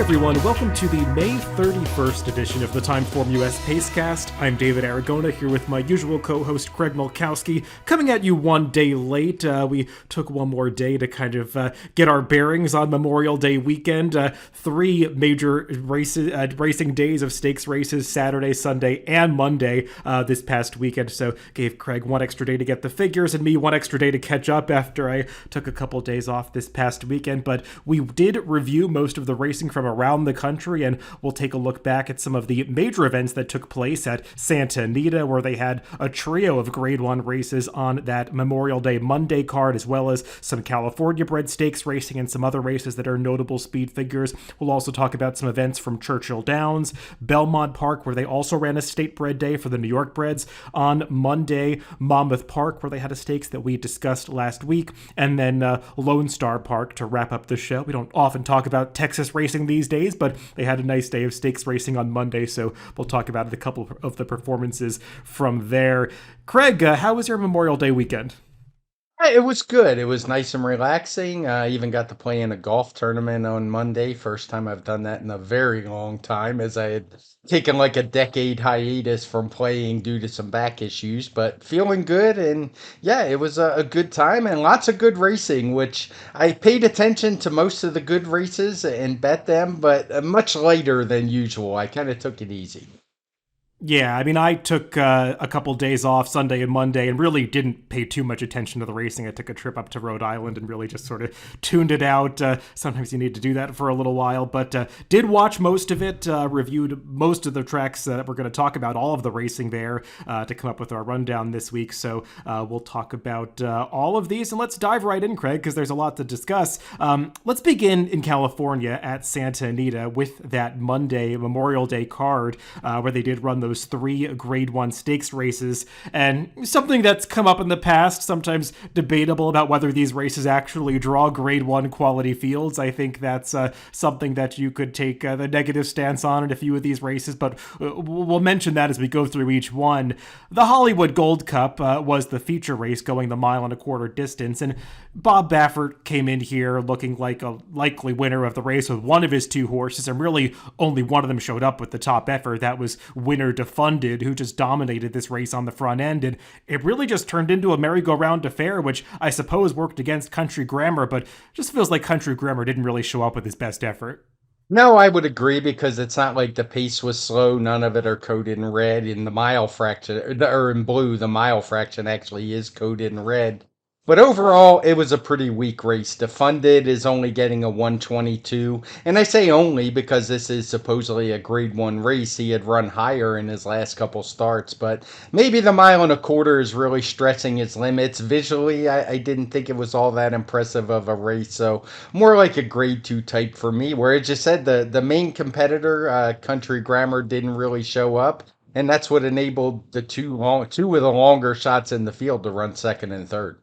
everyone. Welcome to the May 31st edition of the TimeformUS Pacecast. I'm David Aragona here with my usual co-host Craig Milkowski, coming at you one day late. We took one more day to kind of get our bearings on Memorial Day weekend. Three major racing days of stakes races, Saturday, Sunday, and Monday this past weekend. So gave Craig one extra day to get the figures and me one extra day to catch up after I took a couple days off this past weekend. But we did review most of the racing from around the country, and we'll take a look back at some of the major events that took place at Santa Anita, where they had a trio of Grade 1 races on that Memorial Day Monday card, as well as some California-bred stakes racing and some other races that are notable speed figures. We'll also talk about some events from Churchill Downs, Belmont Park, where they also ran a state-bred day for the New York breds on Monday, Monmouth Park, where they had a stakes that we discussed last week, and then Lone Star Park to wrap up the show. We don't often talk about Texas racing these days, but they had a nice day of stakes racing on Monday, so we'll talk about a couple of the performances from there. Craig, how was your Memorial Day weekend? It was good. It was nice and relaxing. I even got to play in a golf tournament on Monday. First time I've done that in a very long time, as I had taken like a decade hiatus from playing due to some back issues, but feeling good. And yeah, it was a good time and lots of good racing, which I paid attention to most of the good races and bet them, but much later than usual. I kind of took it easy. Yeah, I mean, I took a couple days off Sunday and Monday and really didn't pay too much attention to the racing. I took a trip up to Rhode Island and really just sort of tuned it out. Sometimes you need to do that for a little while, but did watch most of it, reviewed most of the tracks that we're going to talk about, all of the racing there to come up with our rundown this week. So we'll talk about all of these, and let's dive right in, Craig, because there's a lot to discuss. Let's begin in California at Santa Anita with that Monday Memorial Day card where they did run those three Grade 1 stakes races, and something that's come up in the past, sometimes debatable about whether these races actually draw Grade 1 quality fields. I think that's something that you could take the negative stance on in a few of these races, but we'll mention that as we go through each one. The Hollywood Gold Cup was the feature race going the 1.25 mile distance, and Bob Baffert came in here looking like a likely winner of the race with one of his two horses, and really only one of them showed up with the top effort. That was winner Defunded, who just dominated this race on the front end, and it really just turned into a merry-go-round affair, which I suppose worked against Country Grammar, but just feels like Country Grammar didn't really show up with his best effort. No, I would agree because it's not like the pace was slow. None of it are coded in red. In the mile fraction, or in blue, the mile fraction actually is coded in red. But overall, it was a pretty weak race. The Funded is only getting a 122. And I say only because this is supposedly a Grade 1 race. He had run higher in his last couple starts. But maybe the 1.25 miles is really stretching its limits. Visually, I didn't think it was all that impressive of a race. So more like a Grade 2 type for me, where it just said the main competitor, Country Grammar, didn't really show up. And that's what enabled the two of the longer shots in the field to run second and third.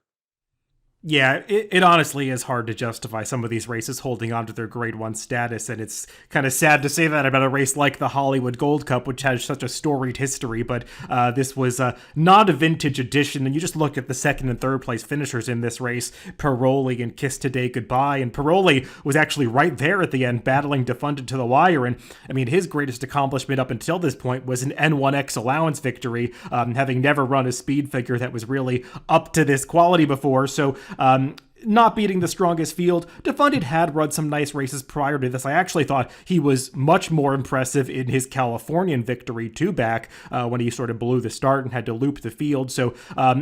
Yeah, it honestly is hard to justify some of these races holding on to their Grade 1 status, and it's kind of sad to say that about a race like the Hollywood Gold Cup, which has such a storied history, but this was not a vintage edition, and you just look at the second and third place finishers in this race, Paroli and Kiss Today Goodbye, and Paroli was actually right there at the end, battling Defunded to the wire, and I mean, his greatest accomplishment up until this point was an N1X allowance victory, having never run a speed figure that was really up to this quality before, so not beating the strongest field. Defunded had run some nice races prior to this. I actually thought he was much more impressive in his Californian victory two back when he sort of blew the start and had to loop the field. So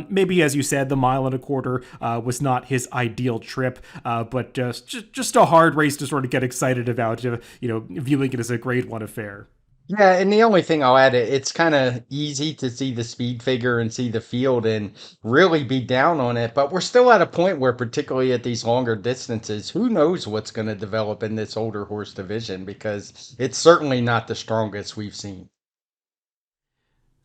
maybe, as you said, the 1.25 miles was not his ideal trip, but just a hard race to sort of get excited about, viewing it as a Grade 1 affair. Yeah, and the only thing I'll add, it's kind of easy to see the speed figure and see the field and really be down on it. But we're still at a point where, particularly at these longer distances, who knows what's going to develop in this older horse division because it's certainly not the strongest we've seen.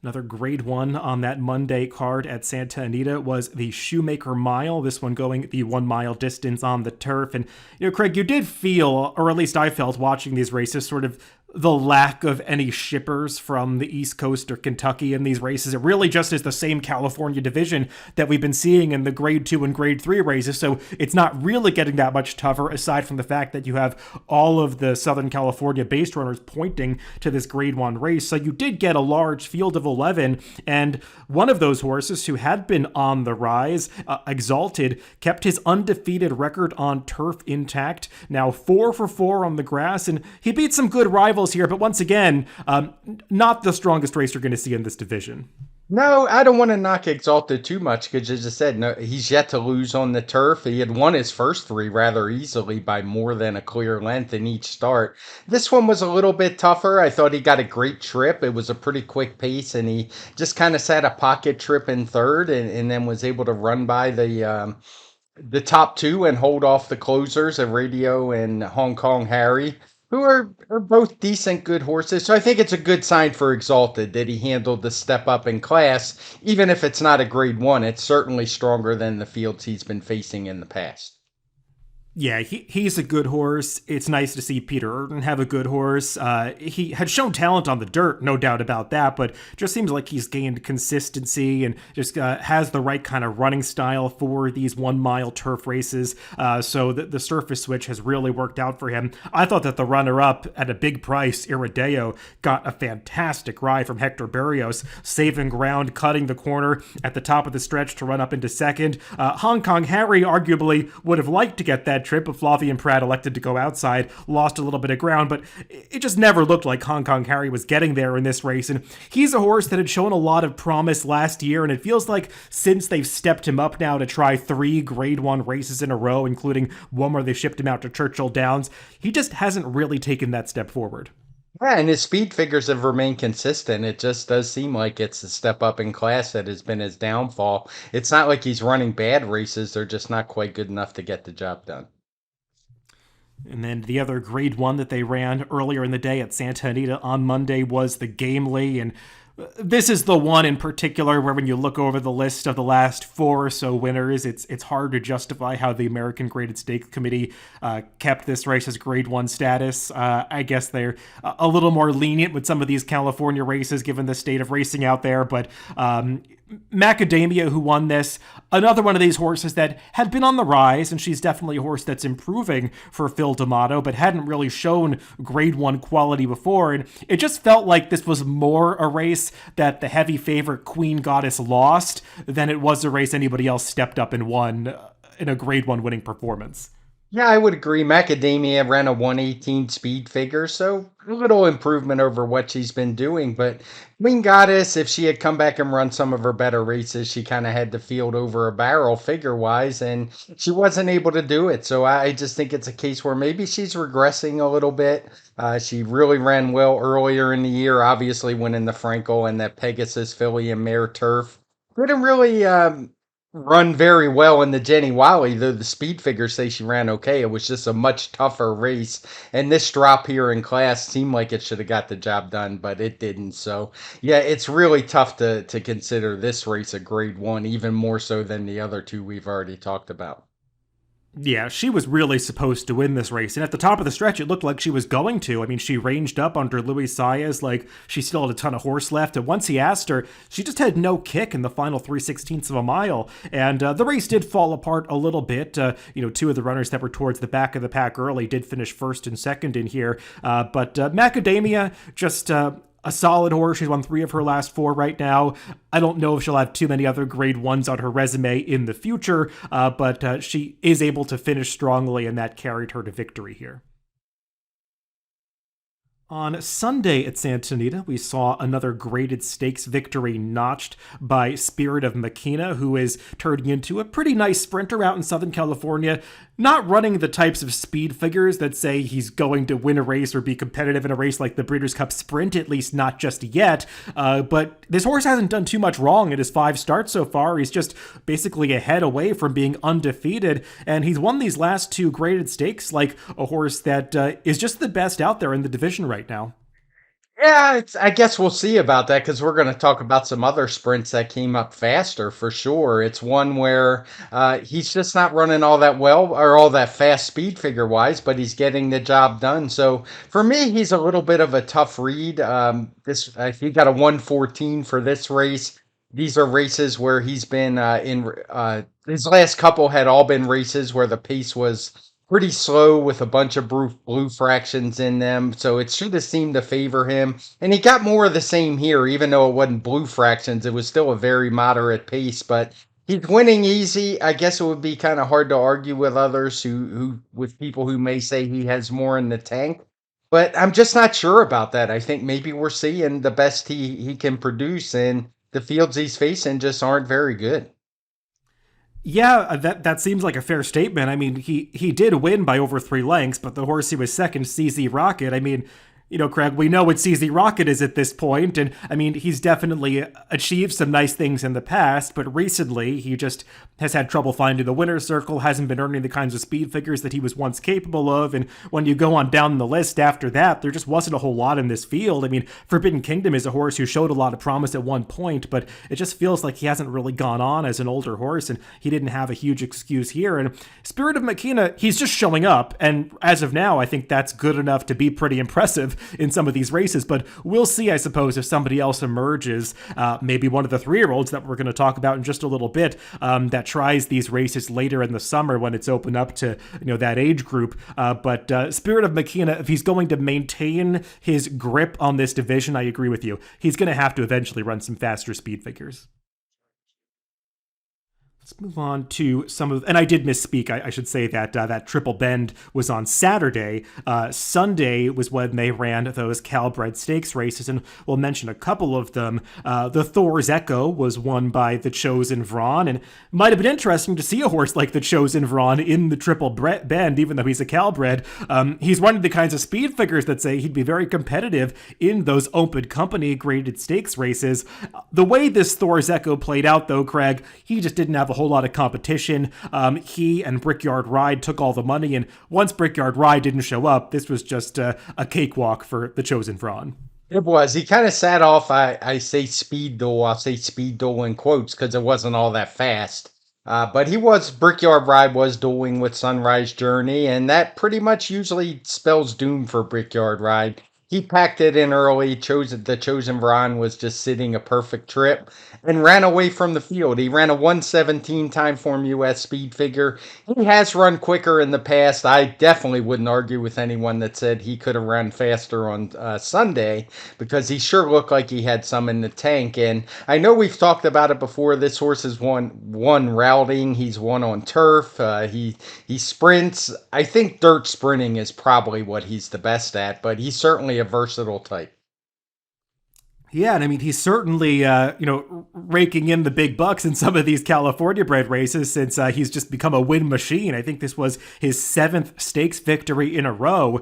Another Grade 1 on that Monday card at Santa Anita was the Shoemaker Mile, this one going the 1 mile distance on the turf. And, Craig, you did feel, or at least I felt watching these races, sort of the lack of any shippers from the East Coast or Kentucky in these races. It really just is the same California division that we've been seeing in the grade 2 and grade 3 races. So it's not really getting that much tougher, aside from the fact that you have all of the Southern California base runners pointing to this grade 1 race. So you did get a large field of 11, and one of those horses who had been on the rise, Exalted, kept his undefeated record on turf intact. Now 4 for 4 on the grass, and he beat some good rivals here, but once again, not the strongest race you're going to see in this division. No, I don't want to knock Exalted too much because, as I said, no, he's yet to lose on the turf. He had won his first three rather easily by more than a clear length in each start. This one was a little bit tougher. I thought he got a great trip. It was a pretty quick pace, and he just kind of sat a pocket trip in third, and then was able to run by the top two and hold off the closers of Radio and Hong Kong Harry, who are both decent, good horses. So I think it's a good sign for Exalted that he handled the step up in class. Even if it's not a grade 1, it's certainly stronger than the fields he's been facing in the past. Yeah, he's a good horse. It's nice to see Peter Urton have a good horse. He had shown talent on the dirt, no doubt about that, but just seems like he's gained consistency and just has the right kind of running style for these 1 mile turf races. So the surface switch has really worked out for him. I thought that the runner-up at a big price, Irideo, got a fantastic ride from Hector Berrios, saving ground, cutting the corner at the top of the stretch to run up into second. Hong Kong Harry arguably would have liked to get that trip, but Flavian Pratt elected to go outside, lost a little bit of ground, but it just never looked like Hong Kong Harry was getting there in this race. And he's a horse that had shown a lot of promise last year, and it feels like since they've stepped him up now to try 3 grade 1 races in a row, including one where they shipped him out to Churchill Downs, he just hasn't really taken that step forward. Yeah, and his speed figures have remained consistent. It just does seem like it's the step up in class that has been his downfall. It's not like he's running bad races, they're just not quite good enough to get the job done. And then the other grade 1 that they ran earlier in the day at Santa Anita on Monday was the Gamely, and this is the one in particular where when you look over the list of the last 4 or so winners, it's hard to justify how the American Graded Stakes Committee kept this race as grade 1 status. I guess they're a little more lenient with some of these California races given the state of racing out there, but Macadamia, who won this, another one of these horses that had been on the rise, and she's definitely a horse that's improving for Phil D'Amato, but hadn't really shown grade 1 quality before, and it just felt like this was more a race that the heavy favorite Queen Goddess lost than it was a race anybody else stepped up and won in a grade 1 winning performance. Yeah, I would agree. Macadamia ran a 118 speed figure, so a little improvement over what she's been doing. But Queen Goddess, if she had come back and run some of her better races, she kind of had to field over a barrel figure wise, and she wasn't able to do it. So I just think it's a case where maybe she's regressing a little bit. She really ran well earlier in the year, obviously winning the Frankel and that Pegasus filly and mare turf. Didn't really run very well in the Jenny Wiley, though the speed figures say she ran okay. It was just a much tougher race, and this drop here in class seemed like it should have got the job done, but it didn't. So yeah, it's really tough to consider this race a grade 1, even more so than the other 2 we've already talked about. Yeah, she was really supposed to win this race, and at the top of the stretch, it looked like she was going to. I mean, she ranged up under Luis Saez like she still had a ton of horse left, and once he asked her, she just had no kick in the final 3/16 of a mile, and the race did fall apart a little bit. 2 of the runners that were towards the back of the pack early did finish first and second in here, but Macadamia just a solid horse. She's won 3 of her last 4 right now. I don't know if she'll have too many other grade 1s on her resume in the future, but she is able to finish strongly, and that carried her to victory here. On Sunday at Santa Anita, we saw another graded stakes victory notched by Spirit of Makina, who is turning into a pretty nice sprinter out in Southern California, not running the types of speed figures that say he's going to win a race or be competitive in a race like the Breeders' Cup Sprint, at least not just yet. But this horse hasn't done too much wrong in his 5 starts so far. He's just basically a head away from being undefeated, and he's won these last 2 graded stakes like a horse that is just the best out there in the division right now. Yeah, I guess we'll see about that because we're going to talk about some other sprints that came up faster for sure. It's one where he's just not running all that well or all that fast speed figure wise, but he's getting the job done. So for me, he's a little bit of a tough read. He got a 114 for this race. These are races where he's been his last couple had all been races where the pace was pretty slow with a bunch of blue fractions in them. So it should have seemed to favor him. And he got more of the same here, even though it wasn't blue fractions. It was still a very moderate pace, but he's winning easy. I guess it would be kind of hard to argue with others with people who may say he has more in the tank. But I'm just not sure about that. I think maybe we're seeing the best he can produce, and the fields he's facing just aren't very good. Yeah, that seems like a fair statement. I mean, he did win by over 3 lengths, but the horse he was second, CZ Rocket. I mean, Craig, we know what CZ Rocket is at this point, and I mean, he's definitely achieved some nice things in the past, but recently he just has had trouble finding the winner's circle, hasn't been earning the kinds of speed figures that he was once capable of, and when you go on down the list after that, there just wasn't a whole lot in this field. I mean, Forbidden Kingdom is a horse who showed a lot of promise at one point, but it just feels like he hasn't really gone on as an older horse, and he didn't have a huge excuse here. And Spirit of Makina, he's just showing up, and as of now, I think that's good enough to be pretty impressive in some of these races, but we'll see, I suppose, if somebody else emerges, maybe one of the 3-year-olds that we're going to talk about in just a little bit, that tries these races later in the summer when it's open up to that age group. But Spirit of Makina, if he's going to maintain his grip on this division, I agree with you. He's going to have to eventually run some faster speed figures. Let's move on to some of, and I did misspeak. I should say that that Triple Bend was on Saturday. Sunday was when they ran those Calbred Stakes races, and we'll mention a couple of them. The Thor's Echo was won by the Chosen Vron, and it might have been interesting to see a horse like the Chosen Vron in the Triple Bend, even though he's a Calbred. He's one of the kinds of speed figures that say he'd be very competitive in those open company graded stakes races. The way this Thor's Echo played out, though, Craig, he just didn't have a whole lot of competition. He and Brickyard Ride took all the money, and once Brickyard Ride didn't show up, this was just a cakewalk for the Chosen Vron. It was. He kind of sat off. I say speed duel. I'll say speed duel in quotes because it wasn't all that fast. But Brickyard Ride was dueling with Sunrise Journey, and that pretty much usually spells doom for Brickyard Ride. He packed it in early. The Chosen Vron was just sitting a perfect trip and ran away from the field. He ran a 117 TimeformUS speed figure. He has run quicker in the past. I definitely wouldn't argue with anyone that said he could have run faster on Sunday because he sure looked like he had some in the tank. And I know we've talked about it before. This horse has won routing. He's won on turf. He sprints. I think dirt sprinting is probably what he's the best at, but he's certainly a versatile type. Yeah, and I mean, he's certainly, raking in the big bucks in some of these California bred races since he's just become a win machine. I think this was his 7th stakes victory in a row,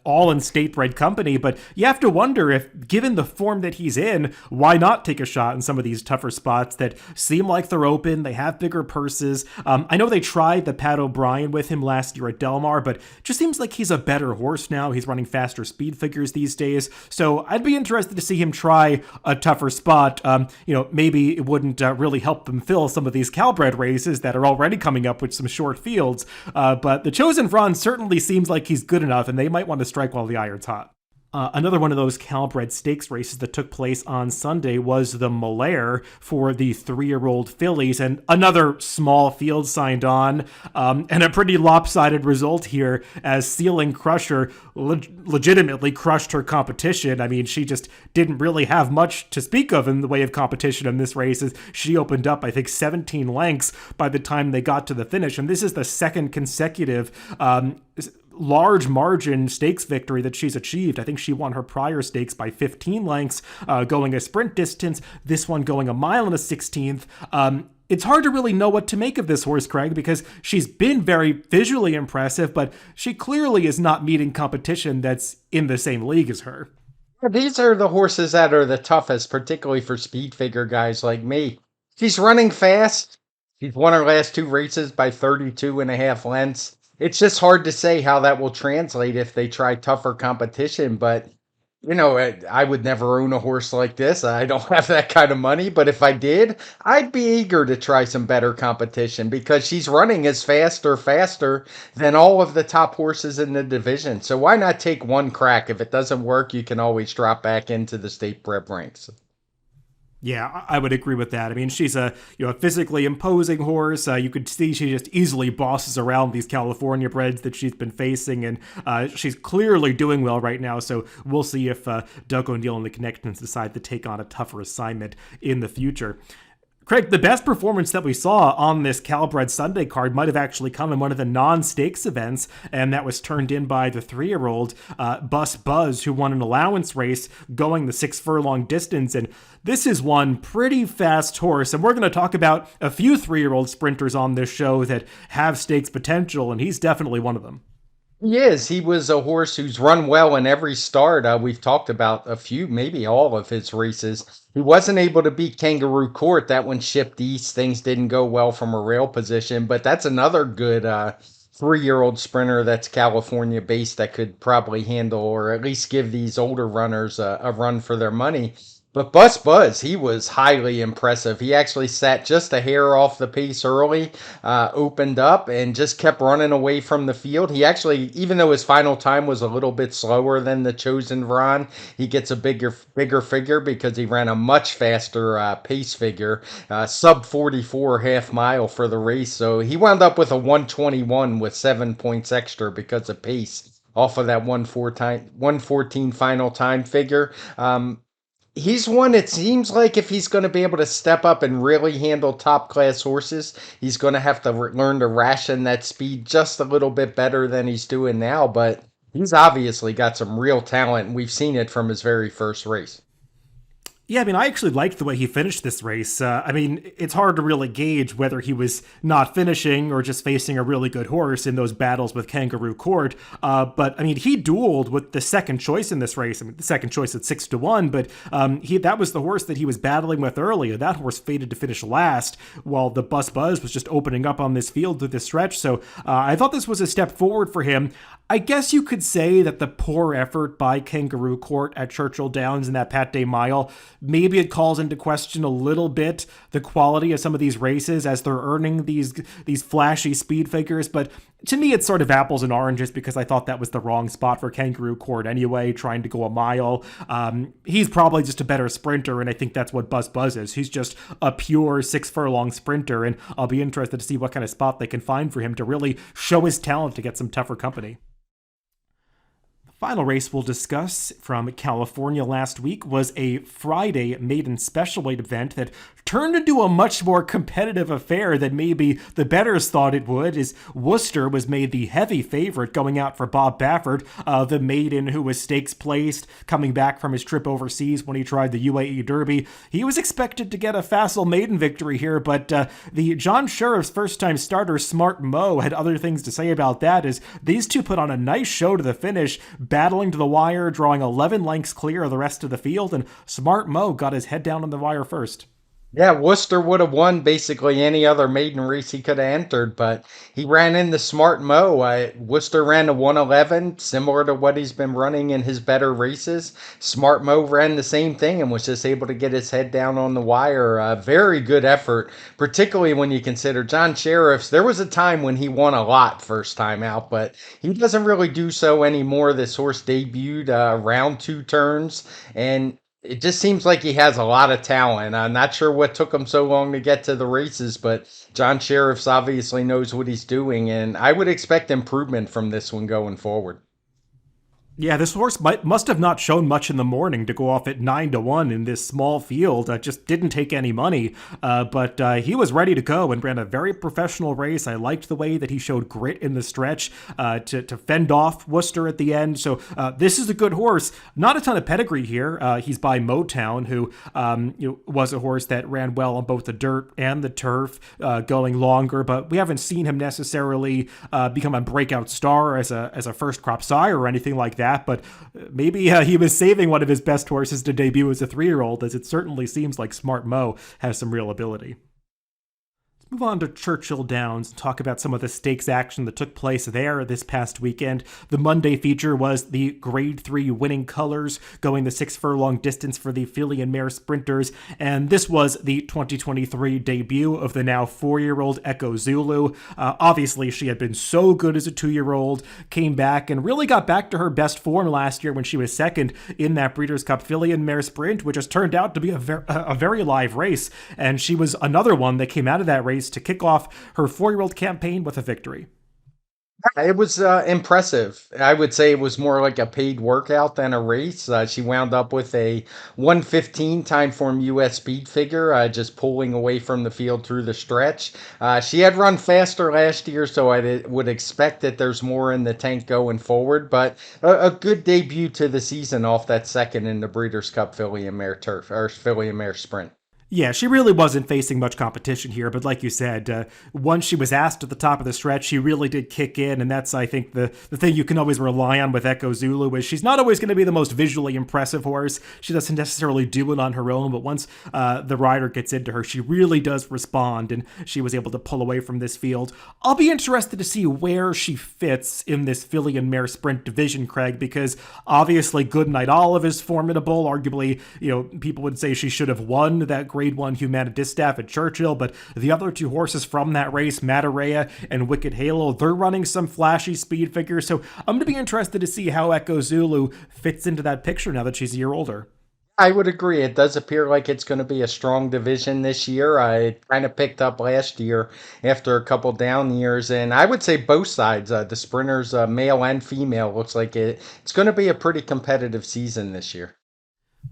all in state bred company. But you have to wonder if, given the form that he's in, why not take a shot in some of these tougher spots that seem like they're open, they have bigger purses. I know they tried the Pat O'Brien with him last year at Del Mar, but it just seems like he's a better horse now. He's running faster speed figures these days. So I'd be interested to see him try a tougher spot. Maybe it wouldn't really help them fill some of these Calbred races that are already coming up with some short fields. But the Chosen Vron certainly seems like he's good enough, and they might want to strike while the iron's hot. Another one of those Calbred Stakes races that took place on Sunday was the Malaire for the 3-year-old fillies, and another small field signed on, and a pretty lopsided result here as Ceiling Crusher legitimately crushed her competition. I mean, she just didn't really have much to speak of in the way of competition in this race, as she opened up, I think, 17 lengths by the time they got to the finish, and this is the second consecutive large margin stakes victory that she's achieved. I think she won her prior stakes by 15 lengths, going a sprint distance, this one going a mile and a 16th. It's hard to really know what to make of this horse, Craig, because she's been very visually impressive, but she clearly is not meeting competition that's in the same league as her. These are the horses that are the toughest, particularly for speed figure guys like me. She's running fast. She's won her last 2 races by 32 and a half lengths. It's just hard to say how that will translate if they try tougher competition, but I would never own a horse like this. I don't have that kind of money, but if I did, I'd be eager to try some better competition because she's running as fast or faster than all of the top horses in the division. So why not take one crack? If it doesn't work, you can always drop back into the state prep ranks. Yeah, I would agree with that. I mean, she's a physically imposing horse. You could see she just easily bosses around these California breds that she's been facing, and she's clearly doing well right now. So we'll see if Doug O'Neill and the Connections decide to take on a tougher assignment in the future. Craig, the best performance that we saw on this Calbred Sunday card might have actually come in one of the non-stakes events, and that was turned in by the 3-year-old Bus Buzz, who won an allowance race going the 6-furlong distance. And this is one pretty fast horse, and we're going to talk about a few 3-year-old sprinters on this show that have stakes potential, and he's definitely one of them. He is. He was a horse who's run well in every start. We've talked about a few, maybe all of his races. He wasn't able to beat Kangaroo Court. That one shipped east. Things didn't go well from a rail position, but that's another good 3-year-old sprinter that's California based that could probably handle or at least give these older runners a run for their money. But Bus Buzz, he was highly impressive. He actually sat just a hair off the pace early, opened up, and just kept running away from the field. He actually, even though his final time was a little bit slower than the chosen Vron, he gets a bigger figure because he ran a much faster pace figure, sub 44 half mile for the race. So he wound up with a 121 with 7 points extra because of pace off of that 114 final time figure. He's one, it seems like if he's going to be able to step up and really handle top class horses, he's going to have to learn to ration that speed just a little bit better than he's doing now. But he's obviously got some real talent, and we've seen it from his very first race. Yeah, I mean, I actually liked the way he finished this race. I mean, it's hard to really gauge whether he was not finishing or just facing a really good horse in those battles with Kangaroo Court. But I mean, he dueled with the second choice in this race. I mean, the second choice at 6-1, but that was the horse that he was battling with earlier. That horse faded to finish last, while the Bus Buzz was just opening up on this field through this stretch. So I thought this was a step forward for him. I guess you could say that the poor effort by Kangaroo Court at Churchill Downs in that Pat Day Mile, maybe it calls into question a little bit the quality of some of these races as they're earning these flashy speed figures. But to me, it's sort of apples and oranges because I thought that was the wrong spot for Kangaroo Court anyway, trying to go a mile. He's probably just a better sprinter, and I think that's what Bus Buzz is. He's just a pure 6-furlong sprinter, and I'll be interested to see what kind of spot they can find for him to really show his talent to get some tougher company. Final race we'll discuss from California last week was a Friday maiden special weight event that turned into a much more competitive affair than maybe the bettors thought it would, as Worcester was made the heavy favorite going out for Bob Baffert, the maiden who was stakes placed, coming back from his trip overseas when he tried the UAE Derby. He was expected to get a facile maiden victory here, but the John Sheriff's first-time starter, Smart Mo, had other things to say about that, as these two put on a nice show to the finish, battling to the wire, drawing 11 lengths clear of the rest of the field, and Smart Mo got his head down on the wire first. Yeah, Worcester would have won basically any other maiden race he could have entered, but he ran into Smart Mo. Worcester ran a 111, similar to what he's been running in his better races. Smart Mo ran the same thing and was just able to get his head down on the wire. Very good effort, particularly when you consider John Sheriff's. There was a time when he won a lot first time out, but he doesn't really do so anymore. This horse debuted around 2 turns, and it just seems like he has a lot of talent. I'm not sure what took him so long to get to the races, but John Sheriffs obviously knows what he's doing, and I would expect improvement from this one going forward. Yeah, this horse must have not shown much in the morning to go off at 9-1 in this small field. Just didn't take any money, but he was ready to go and ran a very professional race. I liked the way that he showed grit in the stretch to fend off Worcester at the end. So this is a good horse. Not a ton of pedigree here. He's by Motown, who was a horse that ran well on both the dirt and the turf, going longer. But we haven't seen him necessarily become a breakout star as a first crop sire or anything like that. But maybe he was saving one of his best horses to debut as a 3-year-old, as it certainly seems like Smart Mo has some real ability. Move on to Churchill Downs and talk about some of the stakes action that took place there this past weekend. The Monday feature was the Grade 3 winning colors, going the 6 furlong distance for the filly and mare sprinters, and this was the 2023 debut of the now 4-year-old Echo Zulu. Obviously, she had been so good as a 2-year-old, came back and really got back to her best form last year when she was second in that Breeders' Cup filly and mare sprint, which has turned out to be a very live race, and she was another one that came out of that race to kick off her 4-year-old campaign with a victory. It was impressive. I would say it was more like a paid workout than a race. She wound up with a 1:15 TimeformUS speed figure, just pulling away from the field through the stretch. She had run faster last year, so would expect that there's more in the tank going forward. But a good debut to the season off that second in the Breeders' Cup filly and mare turf or filly and mare sprint. Yeah, she really wasn't facing much competition here, but like you said, once she was asked at the top of the stretch, she really did kick in, and that's, I think, the thing you can always rely on with Echo Zulu is she's not always going to be the most visually impressive horse. She doesn't necessarily do it on her own, but once the rider gets into her, she really does respond, and she was able to pull away from this field. I'll be interested to see where she fits in this filly and mare sprint division, Craig, because obviously Goodnight Olive is formidable. Arguably, people would say she should have won that Grade 1 Humana Distaff at Churchill, but the other two horses from that race, Matarea and Wicked Halo, they're running some flashy speed figures, so I'm going to be interested to see how Echo Zulu fits into that picture now that she's a year older. I would agree. It does appear like it's going to be a strong division this year. I kind of picked up last year after a couple down years, and I would say both sides, the sprinters, male and female, looks like it's going to be a pretty competitive season this year.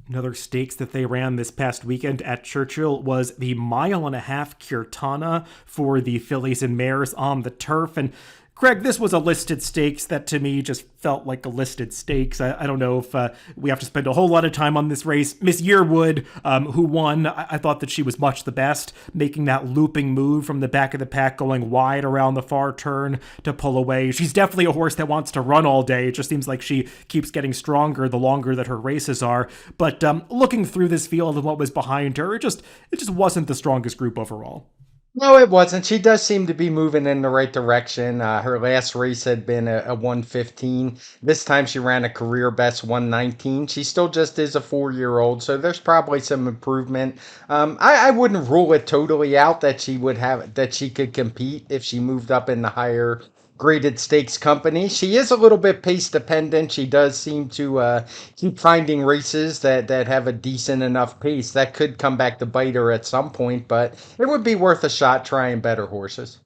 Another stakes that they ran this past weekend at Churchill was the 1.5-mile Kirtana for the fillies and mares on the turf. And Craig, this was a listed stakes that to me just felt like a listed stakes. I don't know if we have to spend a whole lot of time on this race. Miss Yearwood, who won, I thought that she was much the best, making that looping move from the back of the pack, going wide around the far turn to pull away. She's definitely a horse that wants to run all day. It just seems like she keeps getting stronger the longer that her races are. But looking through this field and what was behind her, it just wasn't the strongest group overall. No, it wasn't. She does seem to be moving in the right direction. Her last race had been a 1:15. This time she ran a career best 1:19. She still just is a 4-year-old, so there's probably some improvement. I wouldn't rule it totally out that she could compete if she moved up in the higher graded stakes company. She is a little bit pace dependent. She does seem to keep finding races that have a decent enough pace. That could come back to bite her at some point, but it would be worth a shot trying better horses.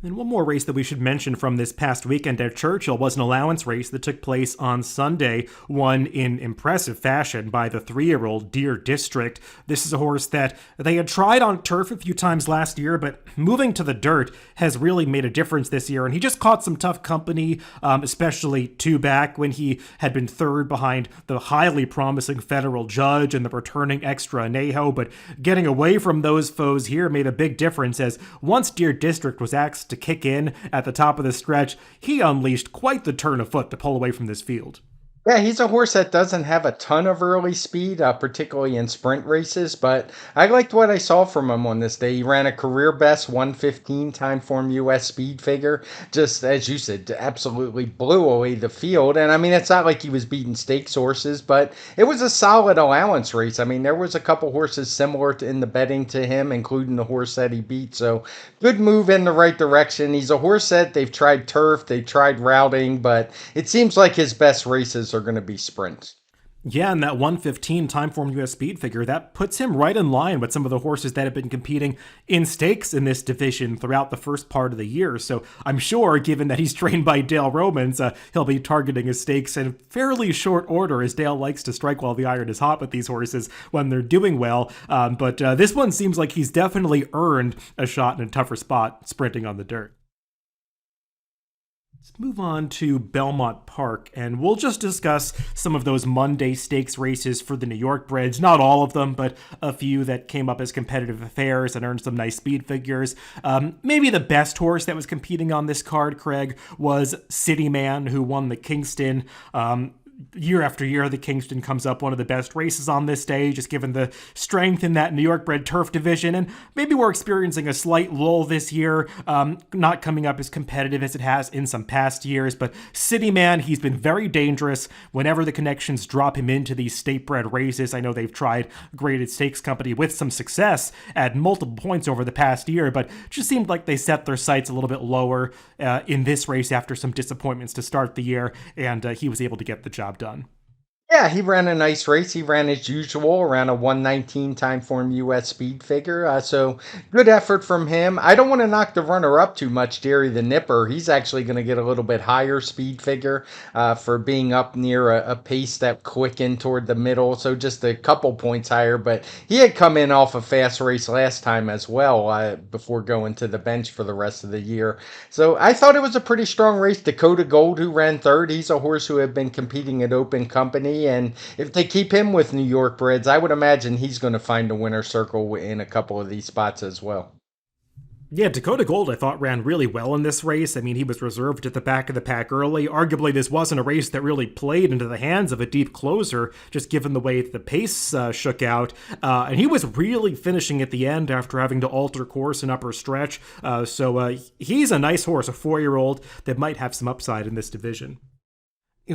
And one more race that we should mention from this past weekend at Churchill was an allowance race that took place on Sunday, won in impressive fashion by the 3-year-old Deer District. This is a horse that they had tried on turf a few times last year, but moving to the dirt has really made a difference this year, and he just caught some tough company, especially two back when he had been third behind the highly promising Federal Judge and the returning Extra Anejo, but getting away from those foes here made a big difference, as once Deer District was asked to kick in at the top of the stretch, he unleashed quite the turn of foot to pull away from this field. Yeah, he's a horse that doesn't have a ton of early speed, particularly in sprint races, but I liked what I saw from him on this day. He ran a career best 1:15 TimeformUS speed figure, just as you said, absolutely blew away the field. And I mean, it's not like he was beating stakes horses, but it was a solid allowance race. I mean, there was a couple horses similar in the betting to him, including the horse that he beat. So good move in the right direction. He's a horse that they've tried turf, they've tried routing, but it seems like his best races are going to be sprints. Yeah, and that 1:15 TimeformUS speed figure, that puts him right in line with some of the horses that have been competing in stakes in this division throughout the first part of the year. So I'm sure, given that he's trained by Dale Romans, he'll be targeting his stakes in fairly short order, as Dale likes to strike while the iron is hot with these horses when they're doing well. But this one seems like he's definitely earned a shot in a tougher spot sprinting on the dirt. Let's move on to Belmont Park, and we'll just discuss some of those Monday stakes races for the New York Breds. Not all of them, but a few that came up as competitive affairs and earned some nice speed figures. Maybe the best horse that was competing on this card, Craig, was City Man, who won the Kingston. year after year, the Kingston comes up one of the best races on this day, just given the strength in that New York bred turf division. And maybe we're experiencing a slight lull this year, not coming up as competitive as it has in some past years. But City Man, he's been very dangerous whenever the connections drop him into these state bred races. I know they've tried Graded Stakes Company with some success at multiple points over the past year, but just seemed like they set their sights a little bit lower in this race after some disappointments to start the year, and he was able to get the job done. Yeah, he ran a nice race. He ran as usual around a 119 time form US speed figure. So good effort from him. I don't want to knock the runner up too much, Jerry the Nipper. He's actually going to get a little bit higher speed figure for being up near a pace that quickened toward the middle. So just a couple points higher. But he had come in off a fast race last time as well before going to the bench for the rest of the year. So I thought it was a pretty strong race. Dakota Gold, who ran third, he's a horse who had been competing at Open Company. And if they keep him with New York breds, I would imagine he's going to find a winner circle in a couple of these spots as well. Yeah, Dakota Gold, I thought, ran really well in this race. I mean, he was reserved at the back of the pack early. Arguably, this wasn't a race that really played into the hands of a deep closer, just given the way the pace shook out. And he was really finishing at the end after having to alter course and upper stretch. So he's a nice horse, a 4-year-old that might have some upside in this division.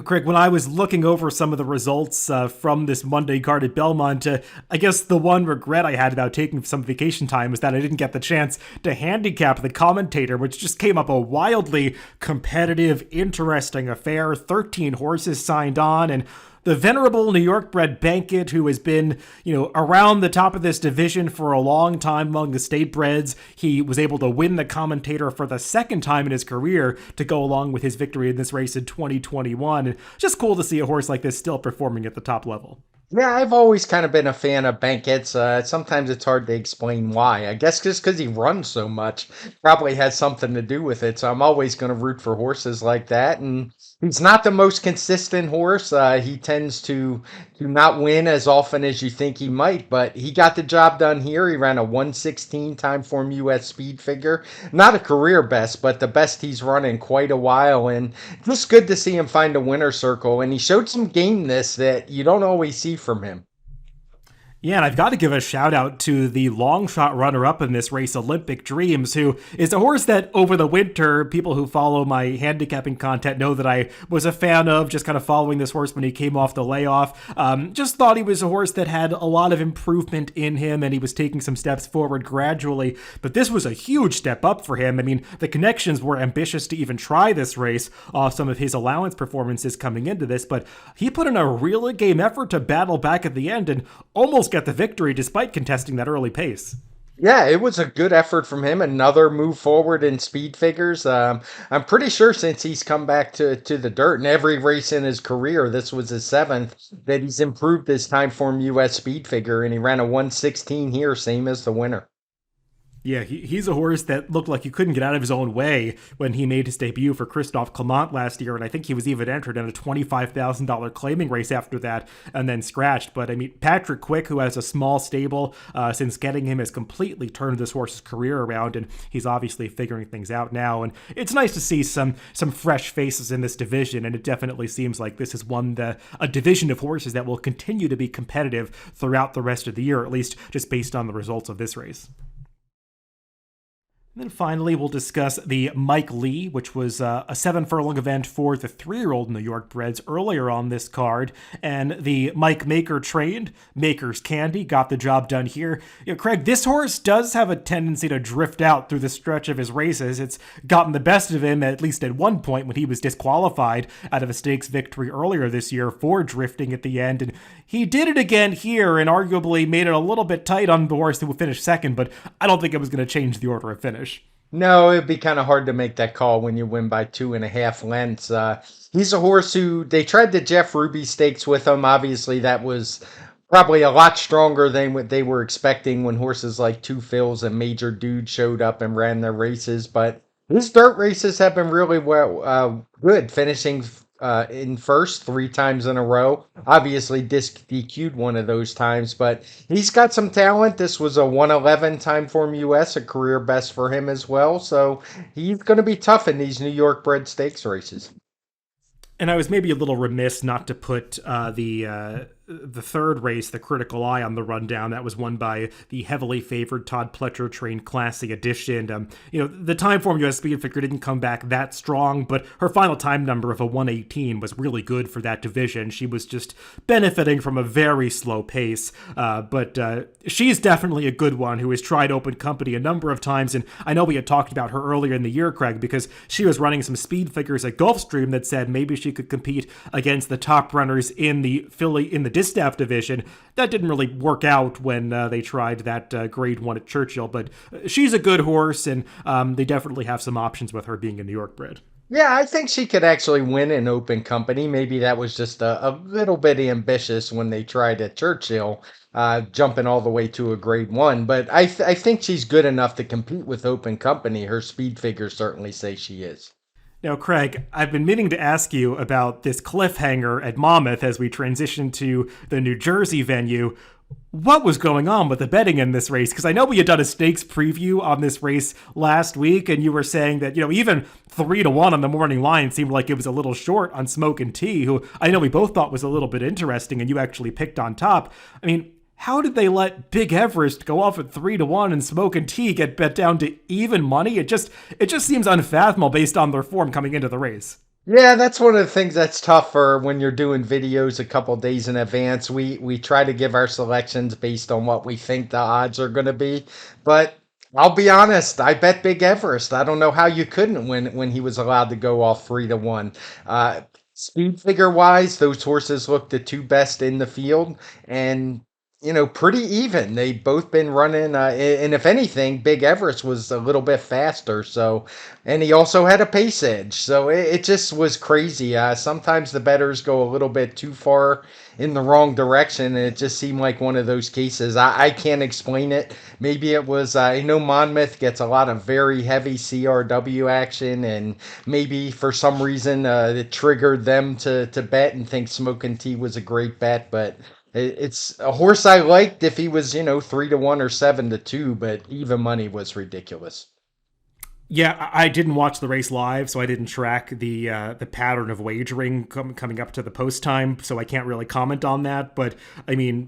Craig, when I was looking over some of the results from this Monday card at Belmont, I guess the one regret I had about taking some vacation time is that I didn't get the chance to handicap the commentator, which just came up a wildly competitive, interesting affair. 13 horses signed on, and the venerable New York bred Bankit, who has been, around the top of this division for a long time among the state breds. He was able to win the commentator for the second time in his career to go along with his victory in this race in 2021. And just cool to see a horse like this still performing at the top level. Yeah, I've always kind of been a fan of Bankett's. Sometimes it's hard to explain why. I guess just because he runs so much probably has something to do with it. So I'm always going to root for horses like that. And he's not the most consistent horse. He tends to not win as often as you think he might, but he got the job done here. He ran a 116 time form US speed figure. Not a career best, but the best he's run in quite a while. And just good to see him find a winner circle. And he showed some gameness that you don't always see from him. Yeah, and I've got to give a shout out to the long shot runner up in this race, Olympic Dreams, who is a horse that over the winter, people who follow my handicapping content know that I was a fan of, just kind of following this horse when he came off the layoff. Just thought he was a horse that had a lot of improvement in him, and he was taking some steps forward gradually. But this was a huge step up for him. I mean, the connections were ambitious to even try this race off some of his allowance performances coming into this, but he put in a really game effort to battle back at the end and almost get the victory despite contesting that early pace. Yeah, it was a good effort from him. Another move forward in speed figures. I'm pretty sure since he's come back to the dirt in every race in his career, this was his seventh, that he's improved his time form US speed figure, and he ran a 116 here, same as the winner. Yeah, he's a horse that looked like he couldn't get out of his own way when he made his debut for Christophe Clement last year, and I think he was even entered in a $25,000 claiming race after that and then scratched. But I mean, Patrick Quick, who has a small stable since getting him, has completely turned this horse's career around, and he's obviously figuring things out now. And it's nice to see some fresh faces in this division, and it definitely seems like this is a division of horses that will continue to be competitive throughout the rest of the year, at least just based on the results of this race. And then finally, we'll discuss the Mike Lee, which was a 7 furlong event for the 3-year-old New York breds earlier on this card. And the Mike Maker trained, Maker's Candy, got the job done here. Craig, this horse does have a tendency to drift out through the stretch of his races. It's gotten the best of him, at least at one point, when he was disqualified out of a stakes victory earlier this year for drifting at the end. And he did it again here and arguably made it a little bit tight on the horse who finished second, but I don't think it was going to change the order of finish. No, it'd be kind of hard to make that call when you win by 2.5 lengths. He's a horse who they tried the Jeff Ruby Stakes with him. Obviously, that was probably a lot stronger than what they were expecting when horses like Two Phils and Major Dude showed up and ran their races. But his dirt races have been really good, finishing in first 3 times in a row. Obviously, disc DQ'd one of those times, but he's got some talent. This was a 111 time form US, a career best for him as well. So he's going to be tough in these New York bred stakes races. And I was maybe a little remiss not to put the third race, the Critical Eye, on the rundown. That was won by the heavily favored Todd Pletcher trained Classy Edition. The Timeform US Speed Figure didn't come back that strong, but her final time number of a 1:18 was really good for that division. She was just benefiting from a very slow pace, but she's definitely a good one who has tried Open Company a number of times, and I know we had talked about her earlier in the year, Craig, because she was running some speed figures at Gulfstream that said maybe she could compete against the top runners in the distaff division. That didn't really work out when they tried that grade 1 at Churchill, but she's a good horse, and they definitely have some options with her being a New York bred. Yeah, I think she could actually win an Open Company. Maybe that was just a little bit ambitious when they tried at Churchill, jumping all the way to a grade 1. But I think she's good enough to compete with Open Company. Her speed figures certainly say she is. Now, Craig, I've been meaning to ask you about this cliffhanger at Monmouth as we transition to the New Jersey venue. What was going on with the betting in this race? Because I know we had done a stakes preview on this race last week, and you were saying that, even 3-1 on the morning line seemed like it was a little short on Smoke and Tea, who I know we both thought was a little bit interesting, and you actually picked on top. I mean, how did they let Big Everest go off at 3-1 and Smoke and Tea get bet down to even money? It just seems unfathomable based on their form coming into the race. Yeah, that's one of the things that's tougher when you're doing videos a couple days in advance. We try to give our selections based on what we think the odds are going to be, but I'll be honest, I bet Big Everest. I don't know how you couldn't when he was allowed to go off 3-1. Speed figure wise, those horses looked the two best in the field, and pretty even. They've both been running, and if anything, Big Everest was a little bit faster. So, and he also had a pace edge. So it just was crazy. Sometimes the bettors go a little bit too far in the wrong direction, and it just seemed like one of those cases. I can't explain it. Maybe it was, I know Monmouth gets a lot of very heavy CRW action, and maybe for some reason it triggered them to bet and think Smoke and Tea was a great bet, but it's a horse I liked if he was, 3-1 or 7-2, but even money was ridiculous. Yeah, I didn't watch the race live, so I didn't track the pattern of wagering coming up to the post time, so I can't really comment on that. But I mean,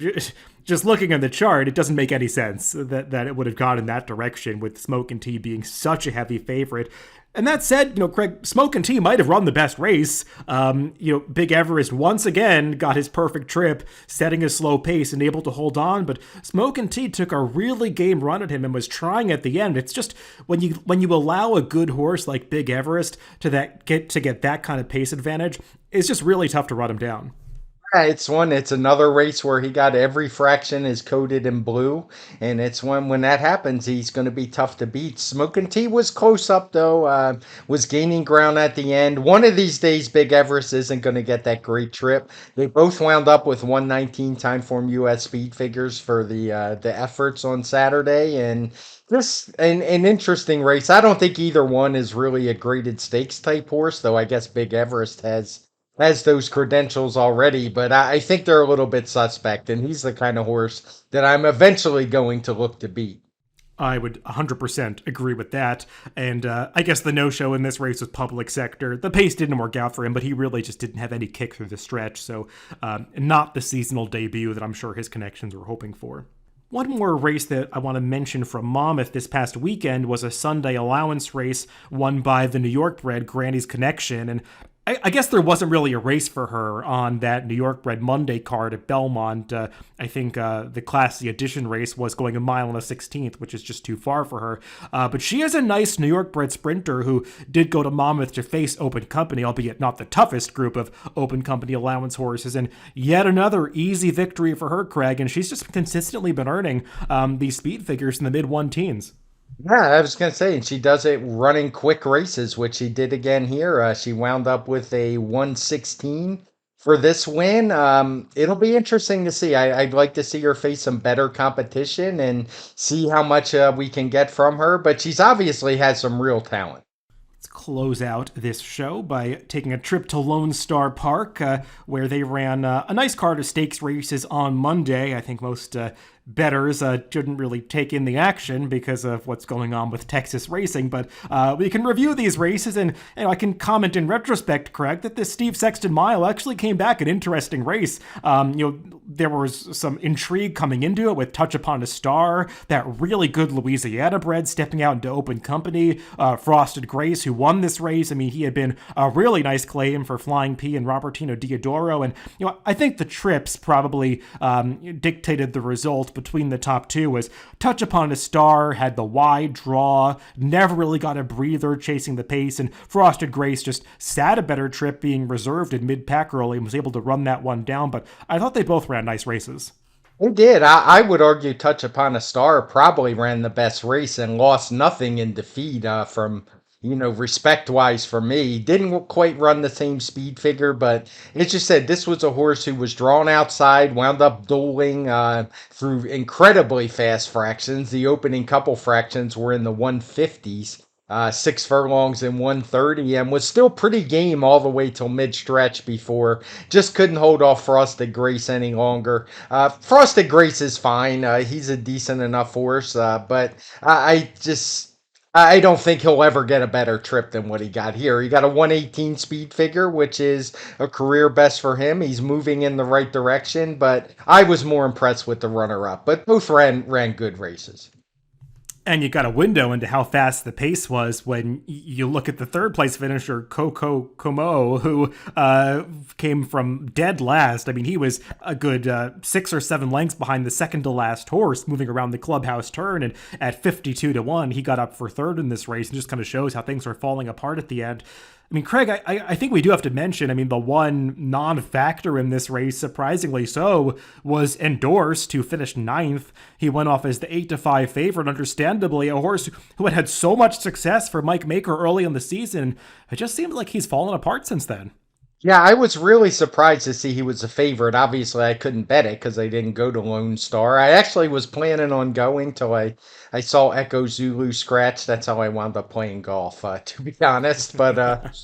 just looking at the chart, it doesn't make any sense that it would have gone in that direction with Smoke and Tea being such a heavy favorite. And that said, Craig, Smoke and Tea might have run the best race. Big Everest once again got his perfect trip, setting a slow pace and able to hold on. But Smoke and Tea took a really game run at him and was trying at the end. It's just when you allow a good horse like Big Everest to get that kind of pace advantage, it's just really tough to run him down. Yeah, it's another race where he got every fraction is coded in blue, and it's when that happens, he's going to be tough to beat. Smoke and Tea was close up though, was gaining ground at the end. One of these days, Big Everest isn't going to get that great trip. They both wound up with 119 Timeform US speed figures for the efforts on Saturday, and just an interesting race. I don't think either one is really a graded stakes type horse, though I guess Big Everest has those credentials already, but I think they're a little bit suspect, and he's the kind of horse that I'm eventually going to look to beat. I would 100% agree with that. And I guess the no-show in this race was public sector. The pace didn't work out for him, but he really just didn't have any kick through the stretch. So not the seasonal debut that I'm sure his connections were hoping for. One more race that I want to mention from Monmouth this past weekend was a Sunday allowance race won by the New York bred Granny's Connection. And I guess there wasn't really a race for her on that New York bred Monday card at Belmont. I think the Classy Edition race was going a mile and a 16th, which is just too far for her. But she is a nice New York bred sprinter who did go to Monmouth to face Open Company, albeit not the toughest group of Open Company allowance horses. And yet another easy victory for her, Craig. And she's just consistently been earning these speed figures in the mid-1 teens. Yeah, I was going to say, and she does it running quick races, which she did again here. She wound up with a 116 for this win. It'll be interesting to see. I'd like to see her face some better competition and see how much we can get from her, but she's obviously has some real talent. Let's close out this show by taking a trip to Lone Star Park, where they ran a nice card of stakes races on Monday. I think most bettors shouldn't really take in the action because of what's going on with Texas racing. But we can review these races, and I can comment in retrospect, Craig, that this Steve Sexton Mile actually came back an interesting race. There was some intrigue coming into it with Touch Upon a Star, that really good Louisiana bred stepping out into open company. Frosted Grace, who won this race. I mean, he had been a really nice claim for Flying P and Robertino Diodoro. And, I think the trips probably dictated the result between the top two, as Touch Upon a Star had the wide draw, never really got a breather chasing the pace, and Frosted Grace just sat a better trip being reserved in mid-pack early and was able to run that one down. But I thought they both ran nice races. He did. I would argue Touch Upon a Star probably ran the best race and lost nothing in defeat from, respect wise for me. Didn't quite run the same speed figure, but as you said, this was a horse who was drawn outside, wound up dueling through incredibly fast fractions. The opening couple fractions were in the 150s. 6 furlongs in 130, and was still pretty game all the way till mid-stretch before just couldn't hold off Frosted Grace any longer. Frosted Grace is fine. He's a decent enough horse, but I don't think he'll ever get a better trip than what he got here. He got a 118 speed figure, which is a career best for him. He's moving in the right direction, but I was more impressed with the runner-up. But both ran good races. And you got a window into how fast the pace was when you look at the third place finisher, Coco Como, who came from dead last. I mean, he was a good 6 or 7 lengths behind the second to last horse moving around the clubhouse turn. And at 52-1, he got up for third in this race, and just kind of shows how things are falling apart at the end. I mean, Craig, I think we do have to mention, the one non-factor in this race, surprisingly so, was Endorsed, who finished 9th. He went off as the 8-5 favorite, understandably, a horse who had had so much success for Mike Maker early in the season. It just seems like he's fallen apart since then. Yeah, I was really surprised to see he was a favorite. Obviously, I couldn't bet it because I didn't go to Lone Star. I actually was planning on going till I saw Echo Zulu scratch. That's how I wound up playing golf, to be honest. But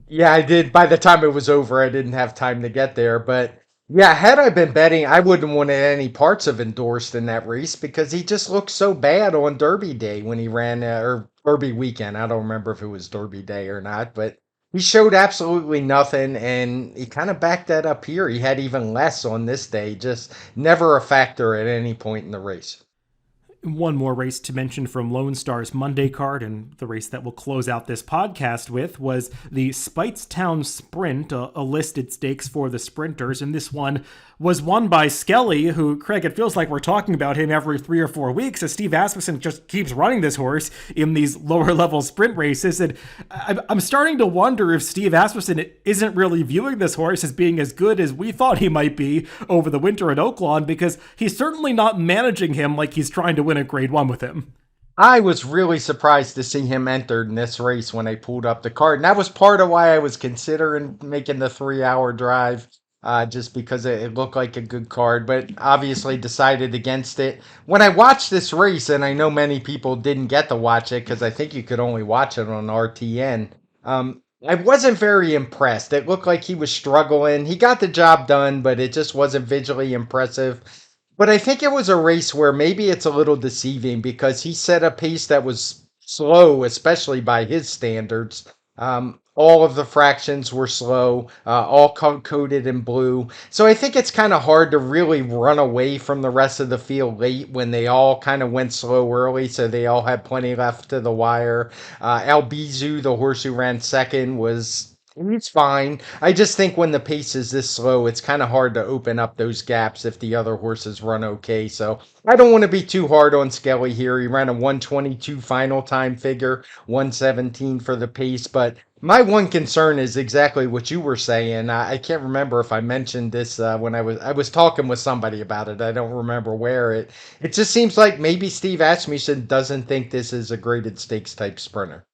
yeah, I did. By the time it was over, I didn't have time to get there. But yeah, had I been betting, I wouldn't want any parts of Endorsed in that race because he just looked so bad on Derby Day when he ran, or Derby weekend. I don't remember if it was Derby Day or not, but he showed absolutely nothing, and he kind of backed that up here. He had even less on this day, just never a factor at any point in the race. One more race to mention from Lone Star's Monday card, and the race that we'll close out this podcast with, was the Speightstown Sprint, a listed stakes for the sprinters, and this one was won by Skelly, who, Craig, it feels like we're talking about him every 3 or 4 weeks, as Steve Asmussen just keeps running this horse in these lower-level sprint races, and I'm starting to wonder if Steve Asmussen isn't really viewing this horse as being as good as we thought he might be over the winter at Oaklawn, because he's certainly not managing him like he's trying to win a Grade 1 with him. I was really surprised to see him entered in this race when I pulled up the card, and that was part of why I was considering making the 3-hour drive. Just because it looked like a good card, but obviously decided against it. When I watched this race, and I know many people didn't get to watch it because I think you could only watch it on RTN, I wasn't very impressed. It looked like he was struggling. He got the job done, but it just wasn't visually impressive. But I think it was a race where maybe it's a little deceiving because he set a pace that was slow, especially by his standards. All of the fractions were slow, all coded in blue. So I think it's kind of hard to really run away from the rest of the field late when they all kind of went slow early, so they all had plenty left to the wire. Albizu, the horse who ran second, he's fine. I just think when the pace is this slow, it's kind of hard to open up those gaps if the other horses run okay. So I don't want to be too hard on Skelly here. He ran a 122 final time figure, 117 for the pace, but my one concern is exactly what you were saying. I can't remember if I mentioned this when I was talking with somebody about it. I don't remember where it just seems like maybe Steve Asmussen doesn't think this is a graded stakes type sprinter.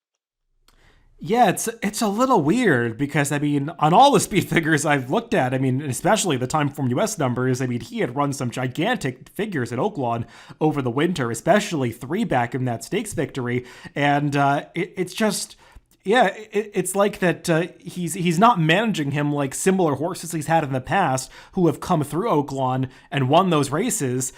Yeah, it's a little weird because, on all the speed figures I've looked at, especially the TimeformUS numbers, he had run some gigantic figures at Oaklawn over the winter, especially 3 back in that stakes victory, and it's just... Yeah, it's like that. He's not managing him like similar horses he's had in the past who have come through Oaklawn and won those races.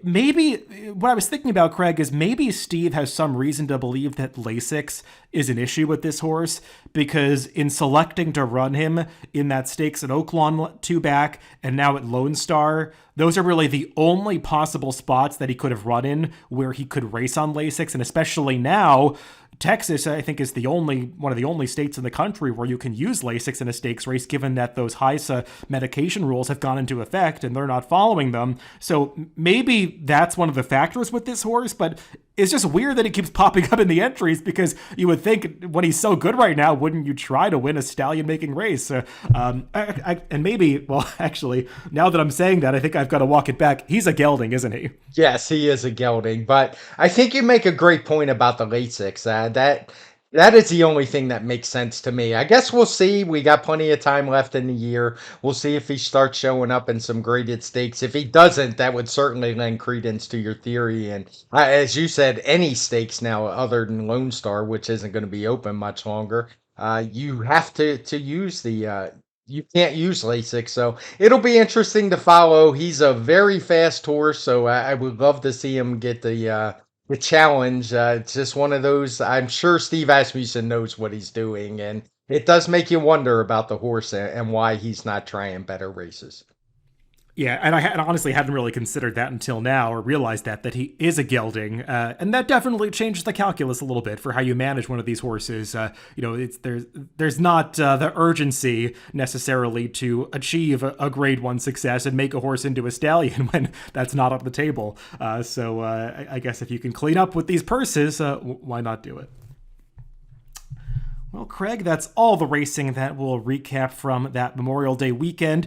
Maybe what I was thinking about, Craig, is maybe Steve has some reason to believe that Lasix is an issue with this horse because in selecting to run him in that stakes at Oaklawn 2 back and now at Lone Star, those are really the only possible spots that he could have run in where he could race on Lasix, and especially now. Texas, I think, is one of the only states in the country where you can use Lasix in a stakes race, given that those HISA medication rules have gone into effect and they're not following them. So maybe that's one of the factors with this horse, but it's just weird that he keeps popping up in the entries because you would think when he's so good right now, wouldn't you try to win a stallion-making race? And maybe, well, actually, now that I'm saying that, I think I've got to walk it back. He's a gelding, isn't he? Yes, he is a gelding, but I think you make a great point about the Lasix. That is the only thing that makes sense to me. I guess we'll see. We got plenty of time left in the year. We'll see if he starts showing up in some graded stakes. If he doesn't, that would certainly lend credence to your theory. And as you said, any stakes now other than Lone Star, which isn't going to be open much longer, you have to use the you can't use LASIK, so it'll be interesting to follow. He's a very fast horse, so I would love to see him get the challenge. It's just one of those. I'm sure Steve Asmussen knows what he's doing, and it does make you wonder about the horse and why he's not trying better races. Yeah, and I honestly hadn't really considered that until now, or realized that he is a gelding, and that definitely changes the calculus a little bit for how you manage one of these horses. There's not the urgency necessarily to achieve a grade 1 success and make a horse into a stallion when that's not on the table. So I guess if you can clean up with these purses, why not do it? Well, Craig, that's all the racing that we'll recap from that Memorial Day weekend.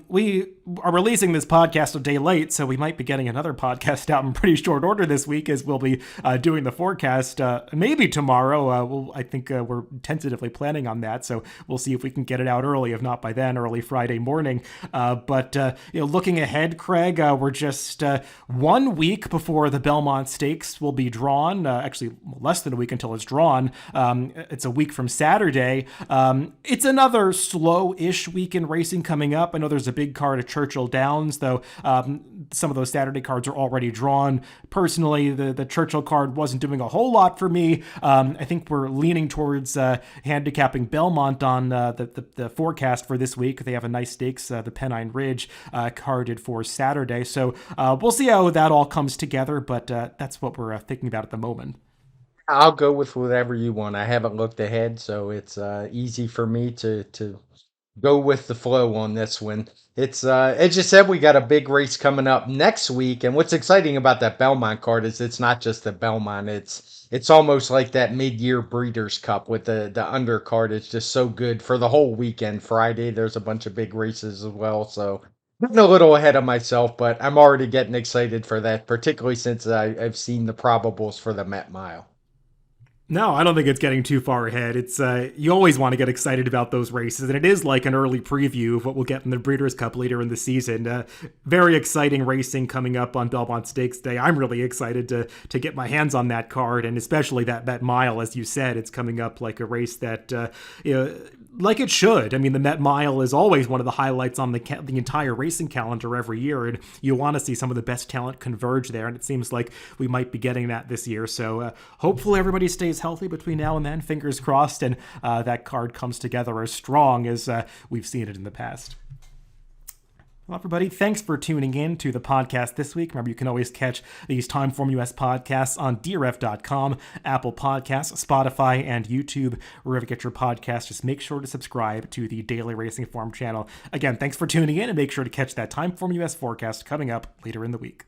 We are releasing this podcast a day late, so we might be getting another podcast out in pretty short order this week as we'll be doing the forecast maybe tomorrow. I think we're tentatively planning on that, so we'll see if we can get it out early, if not by then, early Friday morning. But looking ahead, Craig, we're just 1 week before the Belmont Stakes will be drawn. Actually, less than a week until it's drawn. It's a week from Saturday. It's another slow-ish week in racing coming up. I know there's a big card at Churchill Downs, though some of those Saturday cards are already drawn. Personally, the Churchill card wasn't doing a whole lot for me. I think we're leaning towards handicapping Belmont on the forecast for this week. They have a nice stakes, the Pennine Ridge, carded for Saturday. So we'll see how that all comes together, but that's what we're thinking about at the moment. I'll go with whatever you want. I haven't looked ahead, so it's easy for me to go with the flow on this one. It's as you said, we got a big race coming up next week, and what's exciting about that Belmont card is it's not just the Belmont. It's almost like that mid-year Breeders' Cup with the undercard. It's just so good for the whole weekend. Friday, there's a bunch of big races as well, so. Getting a little ahead of myself, but I'm already getting excited for that, particularly since I've seen the probables for the Met Mile. No, I don't think it's getting too far ahead. It's you always want to get excited about those races, and it is like an early preview of what we'll get in the Breeders' Cup later in the season. Very exciting racing coming up on Belmont Stakes Day. I'm really excited to get my hands on that card, and especially that mile, as you said, it's coming up like a race that like it should. I mean, the Met Mile is always one of the highlights on the entire racing calendar every year, and you want to see some of the best talent converge there, and it seems like we might be getting that this year. So hopefully everybody stays healthy between now and then, fingers crossed, and that card comes together as strong as we've seen it in the past. Well, everybody, thanks for tuning in to the podcast this week. Remember, you can always catch these TimeformUS podcasts on DRF.com, Apple Podcasts, Spotify, and YouTube. Wherever you get your podcasts, just make sure to subscribe to the Daily Racing Form channel. Again, thanks for tuning in, and make sure to catch that TimeformUS forecast coming up later in the week.